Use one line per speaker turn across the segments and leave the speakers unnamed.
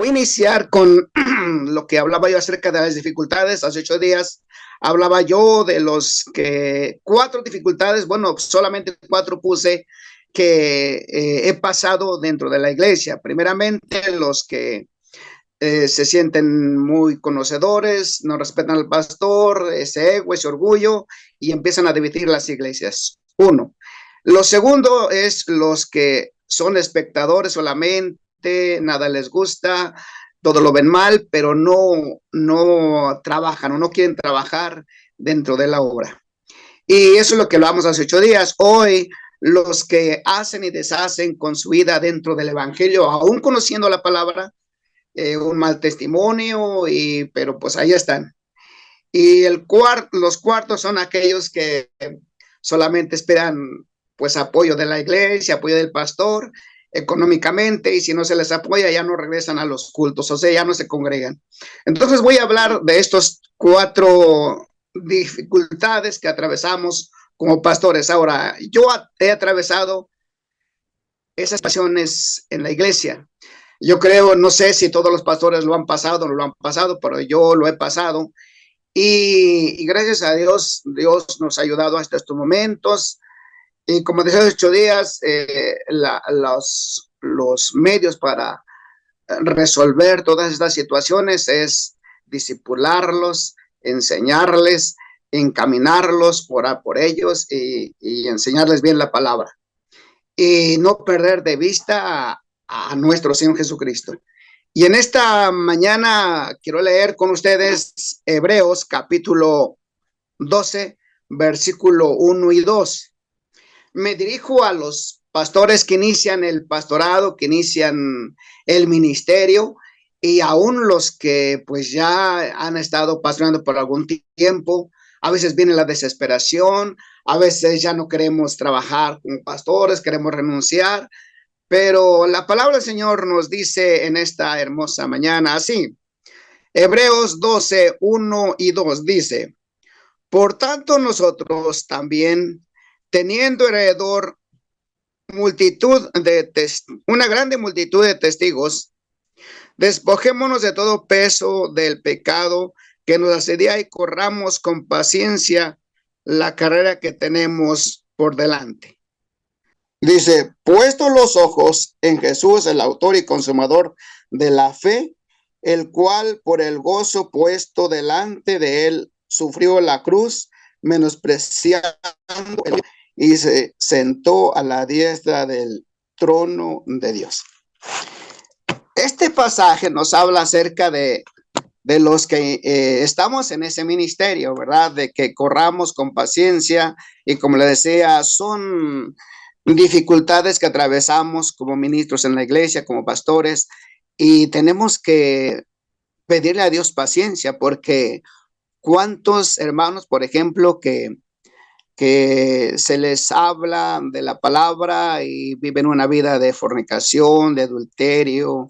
Voy a iniciar con lo que hablaba yo acerca de las dificultades. Hace 8 días hablaba yo de los que 4 dificultades, bueno, solamente 4 puse que he pasado dentro de la iglesia. Primeramente, los que se sienten muy conocedores, no respetan al pastor, ese ego, ese orgullo, y empiezan a dividir las iglesias. Uno. Lo segundo es los que son espectadores solamente, nada les gusta, todo lo ven mal, pero no trabajan o no quieren trabajar dentro de la obra. Y eso es lo que hablamos hace 8 días. Hoy, los que hacen y deshacen con su vida dentro del evangelio, aún conociendo la palabra, un mal testimonio, pero pues ahí están. Y los cuartos son aquellos que solamente esperan pues apoyo de la iglesia, apoyo del pastor económicamente, y si no se les apoya ya no regresan a los cultos, o sea, ya no se congregan. Entonces voy a hablar de estos 4 dificultades que atravesamos como pastores. Ahora, yo he atravesado esas pasiones en la iglesia. Yo creo, no sé si todos los pastores lo han pasado o no lo han pasado, pero yo lo he pasado. Y gracias a Dios, Dios nos ha ayudado hasta estos momentos. Y como decía, 8 días, los medios para resolver todas estas situaciones es discipularlos, enseñarles, encaminarlos, orar por ellos y enseñarles bien la palabra. Y no perder de vista a nuestro Señor Jesucristo. Y en esta mañana quiero leer con ustedes Hebreos capítulo 12, versículo 1 y 2. Me dirijo a los pastores que inician el pastorado, que inician el ministerio, y aún los que pues ya han estado pastoreando por algún tiempo. A veces viene la desesperación, a veces ya no queremos trabajar como pastores, queremos renunciar, pero la palabra del Señor nos dice en esta hermosa mañana así. Hebreos 12, 1 y 2 dice: por tanto nosotros también, teniendo alrededor una grande multitud de testigos, despojémonos de todo peso del pecado que nos asedia y corramos con paciencia la carrera que tenemos por delante. Dice, puesto los ojos en Jesús, el autor y consumador de la fe, el cual por el gozo puesto delante de él sufrió la cruz, menospreciando y se sentó a la diestra del trono de Dios. Este pasaje nos habla acerca de los que estamos en ese ministerio, ¿verdad? De que corramos con paciencia, y como le decía, son dificultades que atravesamos como ministros en la iglesia, como pastores, y tenemos que pedirle a Dios paciencia, porque cuántos hermanos, por ejemplo, que se les habla de la palabra y viven una vida de fornicación, de adulterio,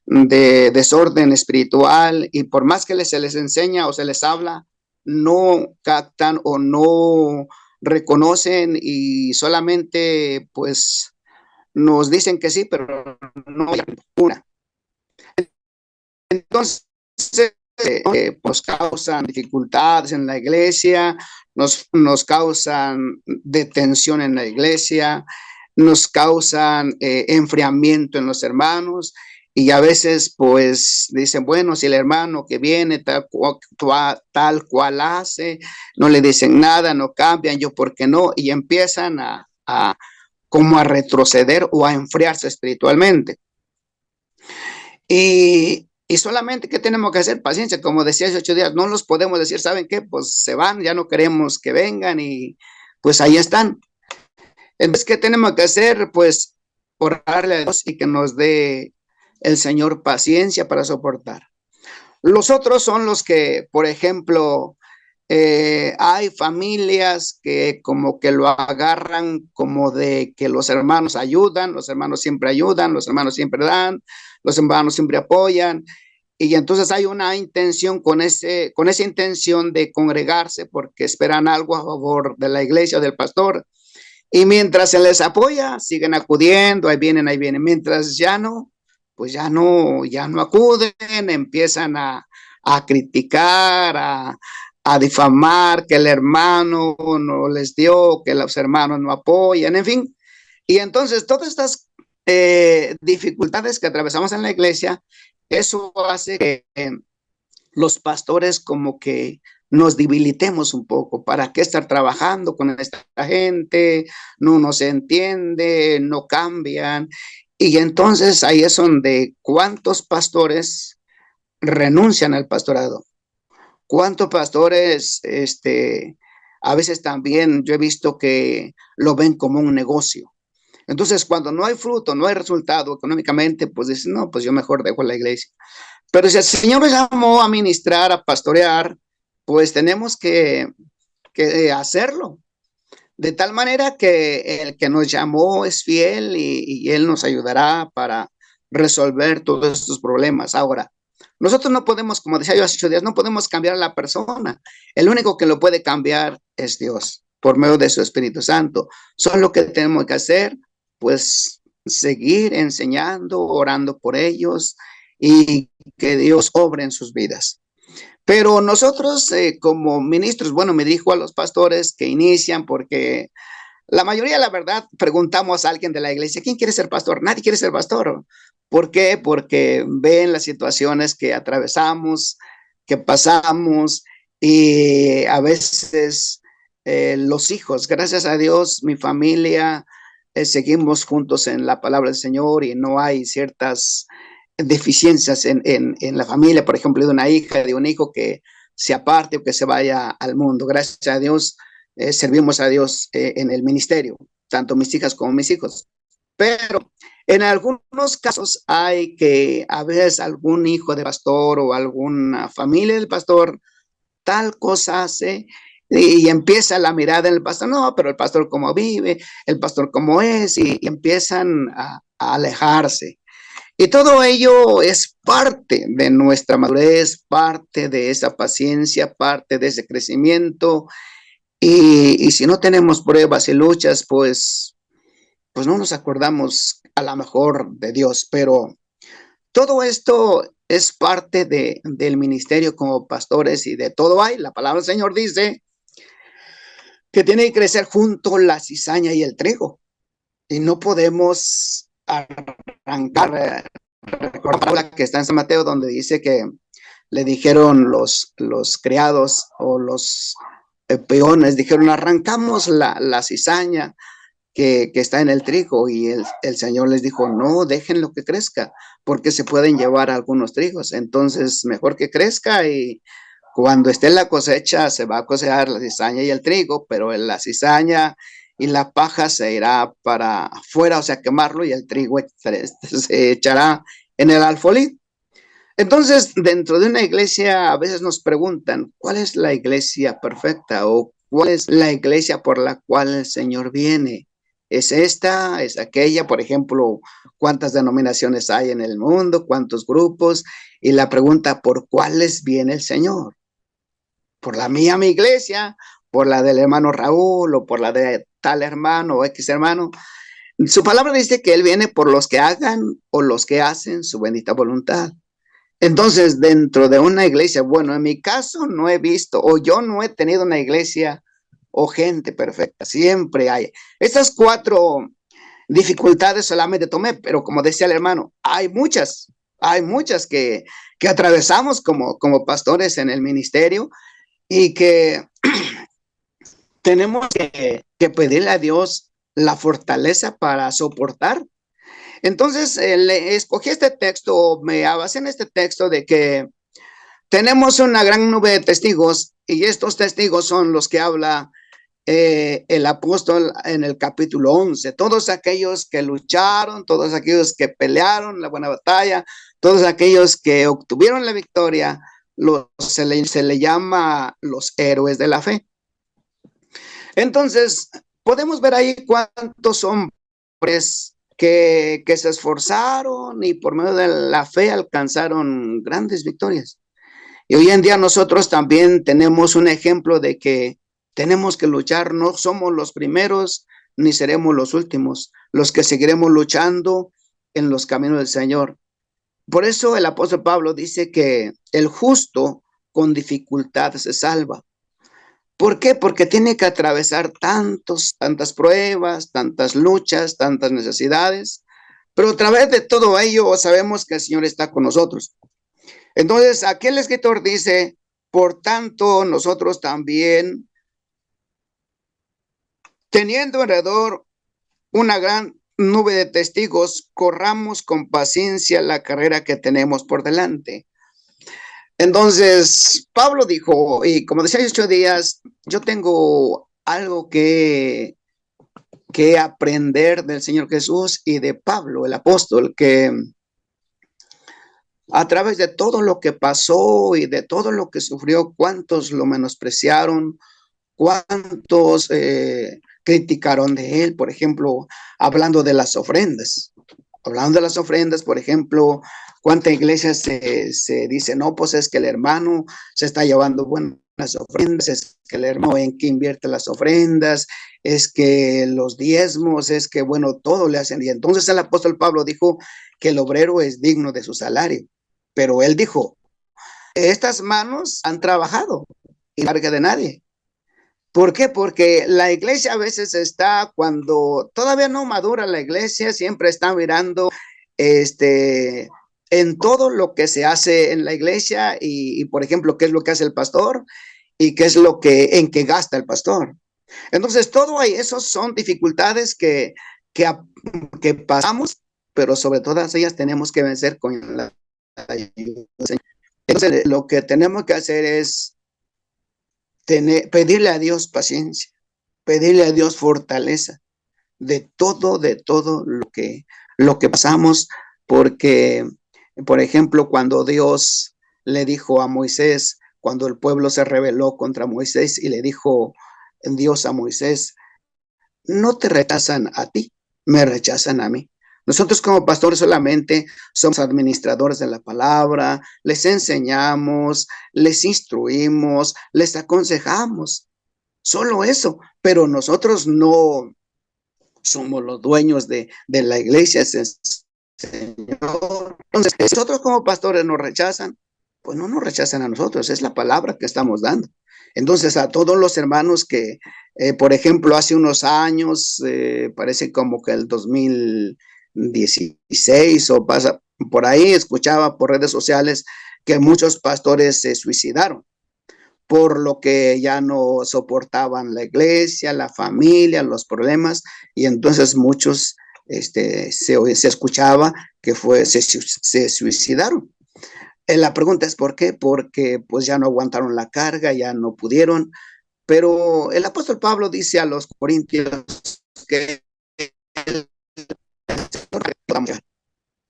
de desorden espiritual, y por más que se les enseña o se les habla, no captan o no reconocen, y solamente pues nos dicen que sí, pero no hay una. Entonces, pues causan dificultades en la iglesia, nos causan detención en la iglesia, nos causan enfriamiento en los hermanos, y a veces pues dicen, bueno, si el hermano que viene tal cual hace, no le dicen nada, no cambian, yo por qué no, y empiezan como a retroceder o a enfriarse espiritualmente. Y solamente, ¿qué tenemos que hacer? Paciencia, como decía hace 8 días, no los podemos decir, ¿saben qué? Pues se van, ya no queremos que vengan, y pues ahí están. Entonces, ¿qué tenemos que hacer? Pues orarle a Dios y que nos dé el Señor paciencia para soportar. Los otros son los que, por ejemplo, hay familias que como que lo agarran como de que los hermanos ayudan, los hermanos siempre ayudan, los hermanos siempre dan, los hermanos siempre apoyan, y entonces hay una intención con esa intención de congregarse porque esperan algo a favor de la iglesia o del pastor, y mientras se les apoya, siguen acudiendo, ahí vienen, mientras ya no, pues ya no acuden, empiezan a criticar, a difamar que el hermano no les dio, que los hermanos no apoyan, en fin. Y entonces todas estas dificultades que atravesamos en la iglesia, eso hace que los pastores como que nos debilitemos un poco. ¿Para qué estar trabajando con esta gente? No nos entiende, no cambian. Y entonces ahí es donde cuántos pastores renuncian al pastorado. ¿Cuántos pastores, a veces también yo he visto que lo ven como un negocio? Entonces, cuando no hay fruto, no hay resultado económicamente, pues dicen, no, pues yo mejor dejo la iglesia. Pero si el Señor nos llamó a ministrar, a pastorear, pues tenemos que hacerlo. De tal manera que el que nos llamó es fiel y Él nos ayudará para resolver todos estos problemas. Ahora, nosotros no podemos, como decía yo hace 8 días, no podemos cambiar a la persona. El único que lo puede cambiar es Dios, por medio de su Espíritu Santo. Solo lo que tenemos que hacer, pues, seguir enseñando, orando por ellos y que Dios obre en sus vidas. Pero nosotros como ministros, bueno, me dijo a los pastores que inician, porque la mayoría, la verdad, preguntamos a alguien de la iglesia, ¿quién quiere ser pastor? Nadie quiere ser pastor. ¿Por qué? Porque ven las situaciones que atravesamos, que pasamos y a veces los hijos, gracias a Dios, mi familia, seguimos juntos en la palabra del Señor y no hay ciertas deficiencias en la familia, por ejemplo, de una hija, de un hijo que se aparte o que se vaya al mundo. Gracias a Dios, servimos a Dios en el ministerio, tanto mis hijas como mis hijos. Pero en algunos casos hay que a veces algún hijo de pastor o alguna familia del pastor tal cosa hace y empieza la mirada en el pastor, no, pero el pastor cómo vive, el pastor cómo es, y empiezan a alejarse. Y todo ello es parte de nuestra madurez, parte de esa paciencia, parte de ese crecimiento. Y si no tenemos pruebas y luchas, pues no nos acordamos a lo mejor de Dios. Pero todo esto es parte del ministerio como pastores y de todo hay. La palabra del Señor dice que tiene que crecer junto la cizaña y el trigo. Y no podemos arrancar recordar la que está en San Mateo, donde dice que le dijeron los criados o los peones, dijeron, arrancamos la cizaña que está en el trigo, y el Señor les dijo, no, déjenlo que crezca, porque se pueden llevar algunos trigos, entonces mejor que crezca, y cuando esté la cosecha se va a cosechar la cizaña y el trigo, pero la cizaña y la paja se irá para afuera, o sea, quemarlo, y el trigo se echará en el alfolí. Entonces, dentro de una iglesia, a veces nos preguntan, ¿cuál es la iglesia perfecta? ¿O cuál es la iglesia por la cual el Señor viene? ¿Es esta? ¿Es aquella? Por ejemplo, ¿cuántas denominaciones hay en el mundo? ¿Cuántos grupos? Y la pregunta, ¿por cuáles viene el Señor? ¿Por la mía, mi iglesia? ¿Por la del hermano Raúl? ¿O por la de tal hermano o X hermano? Su palabra dice que Él viene por los que hagan o los que hacen su bendita voluntad. Entonces, dentro de una iglesia, bueno, en mi caso no he visto, o yo no he tenido una iglesia o gente perfecta, siempre hay. Estas 4 dificultades solamente tomé, pero como decía el hermano, hay muchas que atravesamos como pastores en el ministerio y que tenemos que pedirle a Dios la fortaleza para soportar. Entonces, escogí este texto, me basé en este texto de que tenemos una gran nube de testigos y estos testigos son los que habla el apóstol en el capítulo 11. Todos aquellos que lucharon, todos aquellos que pelearon la buena batalla, todos aquellos que obtuvieron la victoria, se le llama los héroes de la fe. Entonces, podemos ver ahí cuántos hombres que se esforzaron y por medio de la fe alcanzaron grandes victorias. Y hoy en día nosotros también tenemos un ejemplo de que tenemos que luchar, no somos los primeros ni seremos los últimos, los que seguiremos luchando en los caminos del Señor. Por eso el apóstol Pablo dice que el justo con dificultad se salva. ¿Por qué? Porque tiene que atravesar tantas pruebas, tantas luchas, tantas necesidades, pero a través de todo ello sabemos que el Señor está con nosotros. Entonces, aquí el escritor dice, por tanto, nosotros también, teniendo alrededor una gran nube de testigos, corramos con paciencia la carrera que tenemos por delante. Entonces, Pablo dijo, y como decía 8 días, yo tengo algo que aprender del Señor Jesús y de Pablo, el apóstol, que a través de todo lo que pasó y de todo lo que sufrió, cuántos lo menospreciaron, cuántos criticaron de él, por ejemplo, hablando de las ofrendas. Hablando de las ofrendas, por ejemplo, cuánta iglesia se dice, no, pues es que el hermano se está llevando buenas ofrendas, es que el hermano en que invierte las ofrendas, es que los diezmos, es que, bueno, todo le hacen. Y entonces el apóstol Pablo dijo que el obrero es digno de su salario. Pero él dijo, estas manos han trabajado y no carga de nadie. ¿Por qué? Porque la iglesia a veces está, cuando todavía no madura la iglesia, siempre está mirando este, en todo lo que se hace en la iglesia y, por ejemplo, qué es lo que hace el pastor y qué es lo que, en qué gasta el pastor. Entonces, todo eso son dificultades que, que pasamos, pero sobre todas ellas tenemos que vencer con la ayuda. Entonces, lo que tenemos que hacer es pedirle a Dios paciencia, pedirle a Dios fortaleza de todo lo que pasamos, porque, por ejemplo, cuando Dios le dijo a Moisés, cuando el pueblo se rebeló contra Moisés y le dijo Dios a Moisés, no te rechazan a ti, me rechazan a mí. Nosotros como pastores solamente somos administradores de la palabra, les enseñamos, les instruimos, les aconsejamos, solo eso, pero nosotros no somos los dueños de la iglesia, es el Señor. Entonces, si nosotros como pastores nos rechazan, pues no nos rechazan a nosotros, es la palabra que estamos dando. Entonces, a todos los hermanos que, por ejemplo, hace unos años, parece como que el 2016 o pasa por ahí, escuchaba por redes sociales que muchos pastores se suicidaron por lo que ya no soportaban la iglesia, la familia, los problemas, y entonces muchos se escuchaba que se suicidaron. La pregunta es ¿por qué? Porque pues ya no aguantaron la carga, ya no pudieron, pero el apóstol Pablo dice a los corintios que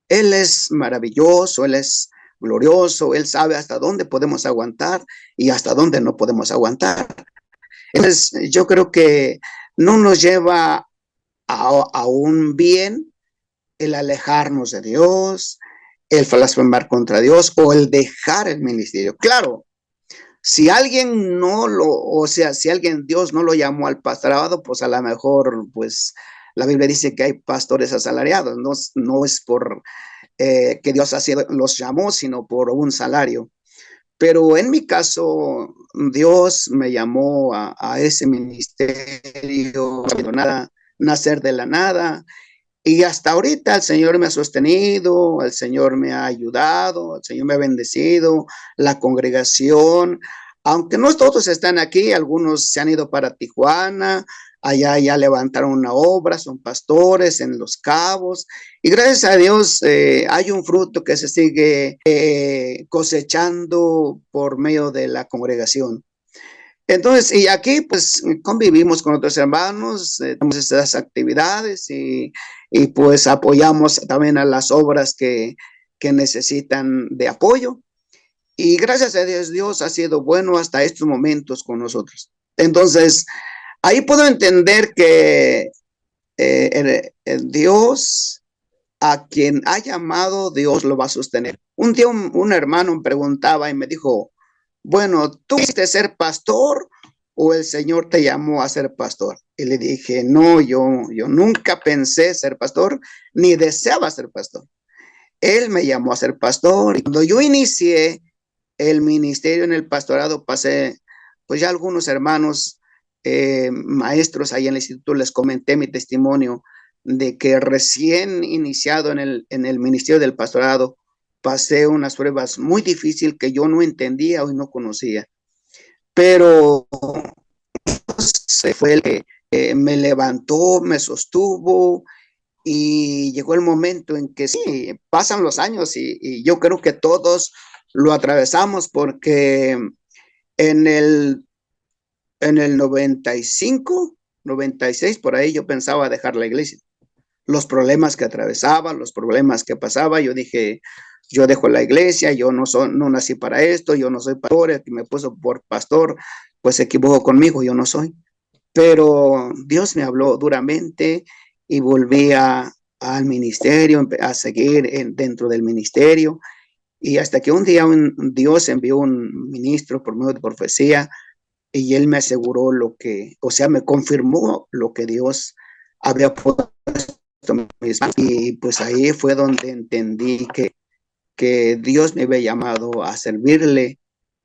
él es maravilloso, Él es glorioso, Él sabe hasta dónde podemos aguantar y hasta dónde no podemos aguantar. Entonces, yo creo que no nos lleva a un bien el alejarnos de Dios, el blasfemar contra Dios o el dejar el ministerio. Claro, si alguien si alguien Dios no lo llamó al pastorado, pues a lo mejor, pues la Biblia dice que hay pastores asalariados, no es por que Dios así los llamó, sino por un salario. Pero en mi caso, Dios me llamó a ese ministerio, nada, nacer de la nada. Y hasta ahorita el Señor me ha sostenido, el Señor me ha ayudado, el Señor me ha bendecido, la congregación, aunque no todos están aquí, algunos se han ido para Tijuana, allá ya levantaron una obra, son pastores en Los Cabos, y gracias a Dios hay un fruto que se sigue cosechando por medio de la congregación. Entonces, y aquí pues convivimos con otros hermanos, tenemos estas actividades y pues apoyamos también a las obras que necesitan de apoyo. Y gracias a Dios, Dios ha sido bueno hasta estos momentos con nosotros. Entonces, ahí puedo entender que el Dios a quien ha llamado, Dios lo va a sostener. Un día un hermano me preguntaba y me dijo, bueno, ¿tú quisiste ser pastor o el Señor te llamó a ser pastor? Y le dije, no, yo nunca pensé ser pastor, ni deseaba ser pastor. Él me llamó a ser pastor y cuando yo inicié el ministerio en el pastorado, pasé, pues ya algunos hermanos, maestros ahí en el instituto, les comenté mi testimonio de que recién iniciado en el ministerio del pastorado, pasé unas pruebas muy difíciles que yo no entendía o no conocía, pero se fue el que me levantó, me sostuvo y llegó el momento en que sí, pasan los años y yo creo que todos lo atravesamos porque en el, en el 95, 96, por ahí yo pensaba dejar la iglesia. Los problemas que atravesaba, los problemas que pasaba, yo dije, yo dejo la iglesia, yo no nací para esto, yo no soy pastor, el que me puso por pastor, pues se equivocó conmigo, yo no soy. Pero Dios me habló duramente y volví al ministerio, a seguir dentro del ministerio. Y hasta que un día Dios envió un ministro por medio de profecía y él me aseguró lo que, o sea, me confirmó lo que Dios había puesto en mis manos. Y pues ahí fue donde entendí que Dios me había llamado a servirle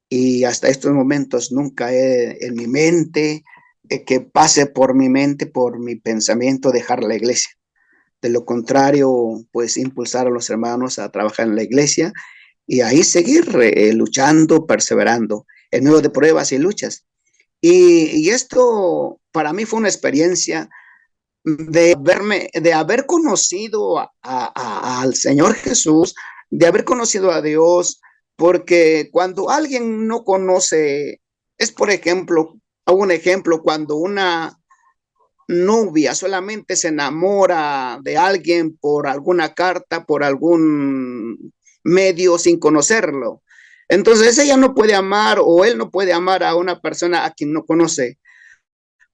y hasta estos momentos nunca he en mi mente, que pase por mi mente, por mi pensamiento, dejar la iglesia. De lo contrario, pues impulsar a los hermanos a trabajar en la iglesia y ahí seguir luchando, perseverando en medio de pruebas y luchas. Y esto para mí fue una experiencia de haber conocido al Señor Jesús, de haber conocido a Dios, porque cuando alguien no conoce, es por ejemplo, hago un ejemplo, cuando una novia solamente se enamora de alguien por alguna carta, por algún medio sin conocerlo. Entonces ella no puede amar o él no puede amar a una persona a quien no conoce.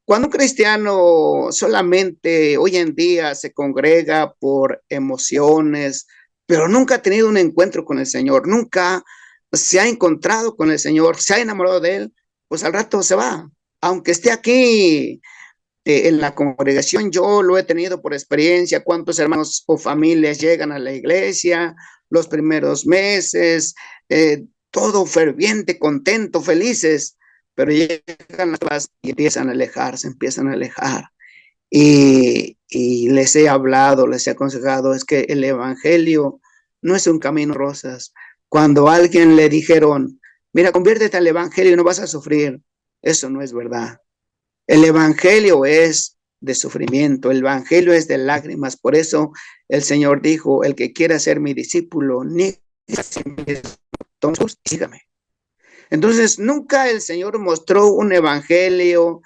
Cuando un cristiano solamente hoy en día se congrega por emociones, pero nunca ha tenido un encuentro con el Señor, nunca se ha encontrado con el Señor, se ha enamorado de Él, pues al rato se va. Aunque esté aquí en la congregación, yo lo he tenido por experiencia, cuántos hermanos o familias llegan a la iglesia los primeros meses, todo ferviente, contento, felices, pero llegan las paz y empiezan a alejar, se empiezan a alejar. Y les he hablado, les he aconsejado, es que el evangelio no es un camino rosas. Cuando a alguien le dijeron, mira, conviértete al evangelio y no vas a sufrir, eso no es verdad. El evangelio es de sufrimiento, el evangelio es de lágrimas. Por eso el Señor dijo, el que quiera ser mi discípulo, ni sígame. Entonces, nunca el Señor mostró un evangelio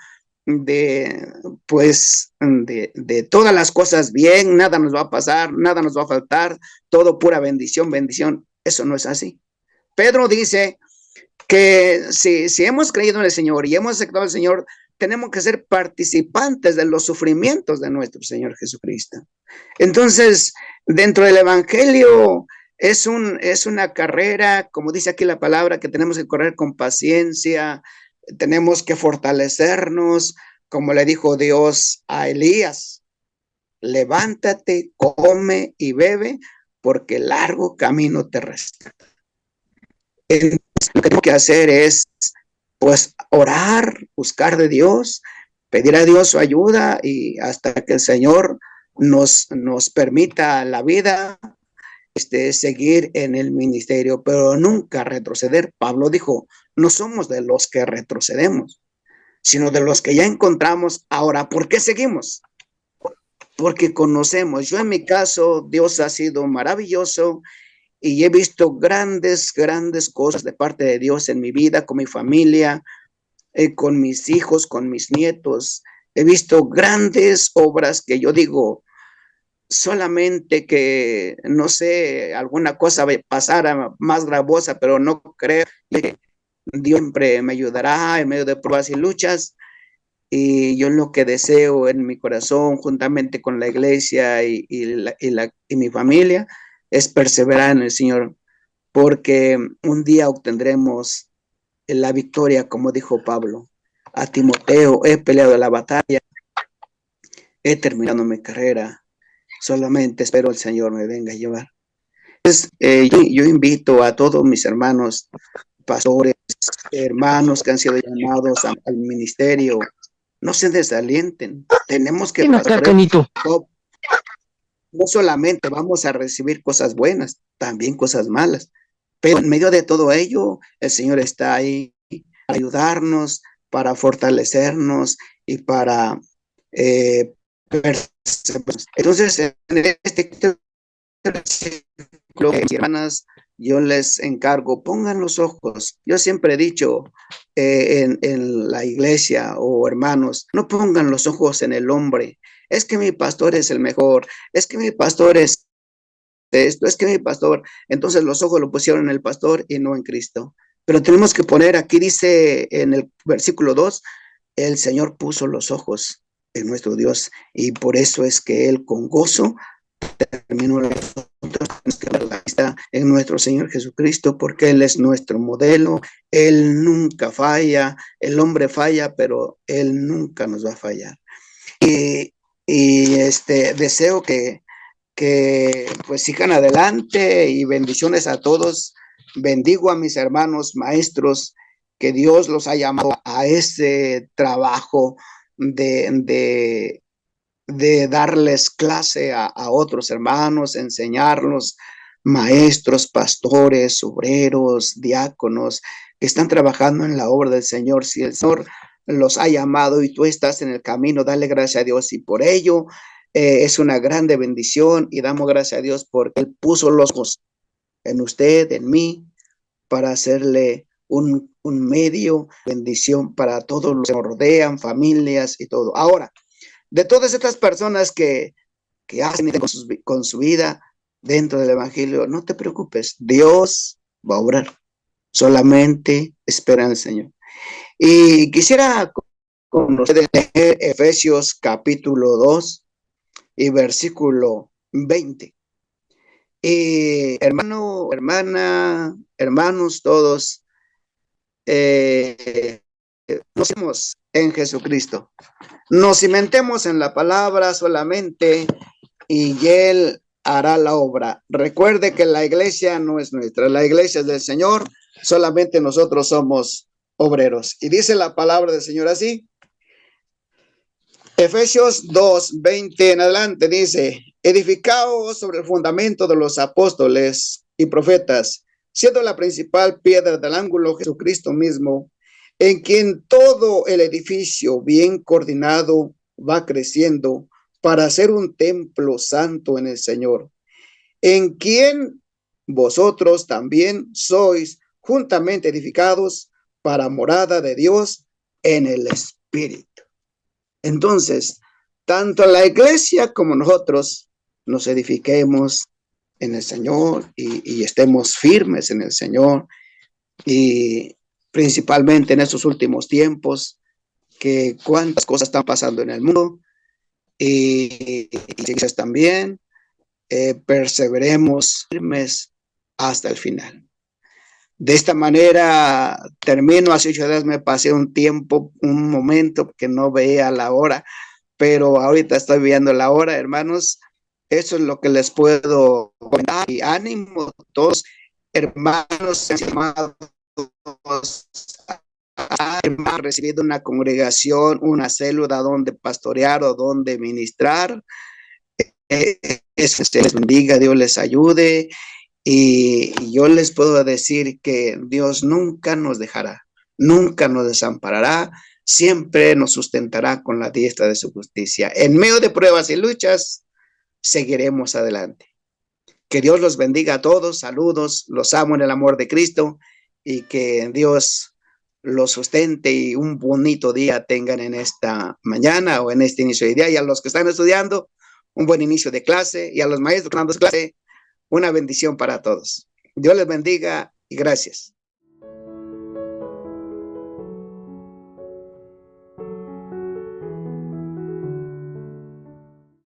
de, pues, de todas las cosas bien, nada nos va a pasar, nada nos va a faltar, todo pura bendición, bendición. Eso no es así. Pedro dice que si hemos creído en el Señor y hemos aceptado al Señor, tenemos que ser participantes de los sufrimientos de nuestro Señor Jesucristo. Entonces, dentro del Evangelio es una carrera, como dice aquí la palabra, que tenemos que correr con paciencia, tenemos que fortalecernos, como le dijo Dios a Elías, levántate, come y bebe, porque largo camino te resta. Entonces, lo que tenemos que hacer es, pues, orar, buscar de Dios, pedir a Dios su ayuda y hasta que el Señor nos permita la vida, seguir en el ministerio, pero nunca retroceder. Pablo dijo, no somos de los que retrocedemos, sino de los que ya encontramos. Ahora, ¿por qué seguimos? Porque conocemos. Yo en mi caso, Dios ha sido maravilloso y he visto grandes, grandes cosas de parte de Dios en mi vida, con mi familia, con mis hijos, con mis nietos. He visto grandes obras que yo digo, solamente que, no sé, alguna cosa pasara más gravosa, pero no creo que Dios siempre me ayudará en medio de pruebas y luchas. Y yo lo que deseo en mi corazón, juntamente con la iglesia y mi familia, es perseverar en el Señor, porque un día obtendremos la victoria, como dijo Pablo a Timoteo, he peleado la batalla, he terminado mi carrera, solamente espero el Señor me venga a llevar. Yo invito a todos mis hermanos, pastores, hermanos que han sido llamados al ministerio, no se desalienten. Tenemos que pasar por esto. No solamente vamos a recibir cosas buenas, también cosas malas. Pero en medio de todo ello, el Señor está ahí para ayudarnos, para fortalecernos y para entonces, en este versículo, hermanas, yo les encargo, pongan los ojos. Yo siempre he dicho en la iglesia o hermanos, no pongan los ojos en el hombre. Es que mi pastor es el mejor, es que mi pastor es esto, es que mi pastor, entonces los ojos lo pusieron en el pastor y no en Cristo. Pero tenemos que poner, aquí dice en el versículo 2, el Señor puso los ojos en nuestro Dios y por eso es que Él con gozo terminó la vista en nuestro Señor Jesucristo, porque Él es nuestro modelo, Él nunca falla, el hombre falla, pero Él nunca nos va a fallar. Y deseo que pues sigan adelante y bendiciones a todos. Bendigo a mis hermanos maestros, que Dios los ha llamado a ese trabajo de darles clase a otros hermanos, enseñarlos, maestros, pastores, obreros, diáconos, que están trabajando en la obra del Señor. Si el Señor los ha llamado y tú estás en el camino, dale gracias a Dios y por ello es una grande bendición y damos gracias a Dios porque Él puso los ojos en usted, en mí, para hacerle un medio, bendición para todos los que nos rodean, familias y todo. Ahora, de todas estas personas que hacen con su vida dentro del Evangelio, no te preocupes, Dios va a obrar. Solamente espera en el Señor. Y quisiera con ustedes leer Efesios capítulo 2 y versículo 20. Hermano, hermana, hermanos todos, nos hacemos en Jesucristo. Nos cimentemos en la palabra solamente y Él hará la obra. Recuerde que la iglesia no es nuestra, la iglesia es del Señor, solamente nosotros somos obreros. Y dice la palabra del Señor así. Efesios 2, 20 en adelante dice, edificaos sobre el fundamento de los apóstoles y profetas, siendo la principal piedra del ángulo Jesucristo mismo, en quien todo el edificio bien coordinado va creciendo para ser un templo santo en el Señor, en quien vosotros también sois juntamente edificados para morada de Dios en el Espíritu. Entonces, tanto la iglesia como nosotros nos edifiquemos en el Señor y estemos firmes en el Señor, y principalmente en estos últimos tiempos, que cuántas cosas están pasando en el mundo y también perseveremos firmes hasta el final. De esta manera termino. Hace 8 días me pasé un tiempo, un momento que no veía la hora, pero ahorita estoy viendo la hora, hermanos. Eso es lo que les puedo comentar. Y ánimo todos, hermanos, hermanos, han recibido una congregación, una célula donde pastorear o donde ministrar. Les bendiga, Dios les ayude. Y yo les puedo decir que Dios nunca nos dejará, nunca nos desamparará, siempre nos sustentará con la diestra de su justicia. En medio de pruebas y luchas, seguiremos adelante. Que Dios los bendiga a todos, saludos, los amo en el amor de Cristo y que Dios los sustente y un bonito día tengan en esta mañana o en este inicio de día. Y a los que están estudiando, un buen inicio de clase, y a los maestros que están dando clase, una bendición para todos. Dios les bendiga y gracias.